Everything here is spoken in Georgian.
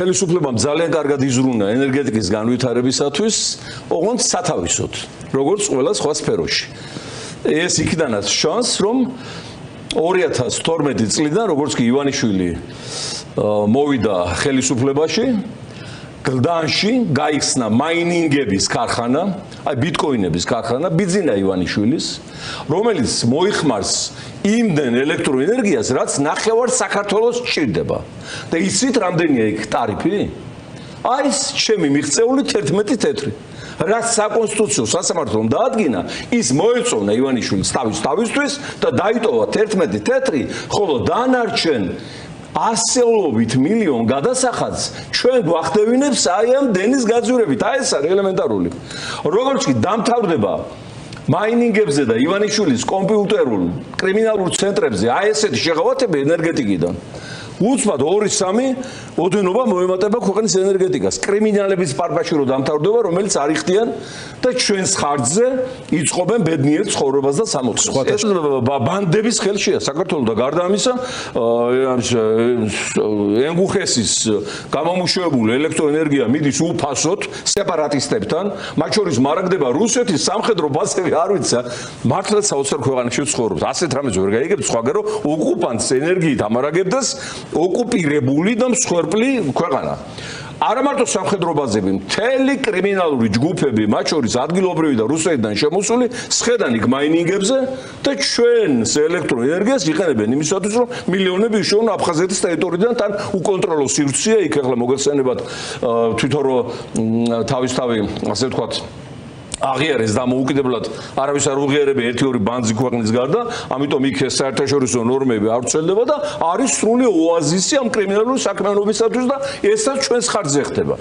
ხელისუფლებამ ძალიან კარგად იზრუნა ენერგეტიკის განვითარებისათვის, ოღონდ სათავისოდ, როგორც ყველა სხვა სფეროში. ეს იქიდანაც შანს, რომ 2012 წლიდან, როგორც კი ივანიშვილი მოვიდა ხელისუფლებაში, გლდანში გაიხსნა მაინინგების ქარხანა, აი ბიტკოინების ქარხანა, ბიძინა ივანიშვილის, რომელიც მოიხმარს იმდენ ელექტროენერგიას, რაც ნახევარ საქართველოს სჭირდება. და იცით რამდენია იქ ტარიფი? არის ჩემი მიღწეული 11 თეთრი. რაც საკონსტიტუციო სასამართლომ დაადგინა, ის მოეწონა ივანიშვილის თავისთვის და დაიტოვა 11 თეთრი, ხოლო დანარჩენ ასეულობით მილიონ გადასახადს ჩვენ გვახდევინებს აი ამ დენის გაძვირებით. აი ეს არის ელემენტარული. როგორც კი დამთავრდება მაინინგებზე და ივანიშვილის კომპიუტერულ კრიმინალურ ცენტრებზე აი ესეთი შეღავათები ენერგეტიკიდან. უცბად 2-3 ოდენობა მოემატება ქვეყნის ენერგეტიკას. კრიმინალების პარპაში რო დამთავრდება, რომელიც არ იხდიან და ჩვენს ხარჯზე იწყობენ ბედნიერ ცხოვრებას და სამოხსნას. ეს ბანდების ხელშია საქართველოს და გარდა ამისა, ენგუხესის გამომუშავებული ელექტროენერგია მიდის უფასოდ სეპარატისტებთან, მათ შორის მარაგდება რუსეთის სამხედრო ბაზები, არ ვიცი, მართლაც საოცარ ქვეყანაში ცხოვრობს. ასეთ რამეს ვერ გაიგებთ სხვაგან რომ ოკუპანტს ენერგიით ამარაგებდეს ოკუპირებული და მსხვერპლი ქვეყანა. არა მარტო სამხედრო ბაზები, მთელი კრიმინალური ჯგუფები, მათ შორის ადგილობრივი და რუსეთიდან შემოსული, სხედან იქ მაინინგებზე და ჩვენს ელექტროენერგიას იყენებენ იმისათვის, რომ მილიონები იშოვონ აფხაზეთის ტერიტორიიდან, თან უკონტროლო სივრცეა იქ ახლა მოგეხსენებათ თვითონ რომ თავისთავი, ასე ვთქვათ, აღიარეს დამოუკიდებლად არავის არ უღიარებია 1-2 ბანძი ქვეყნის გარდა, ამიტომ იქ ეს საერთაშორისო ნორმები არ ვრცელდება და არის სრული ოაზისი ამ კრიმინალური საქმიანობისათვის და ესაც ჩვენს ხარჯზე ხდება.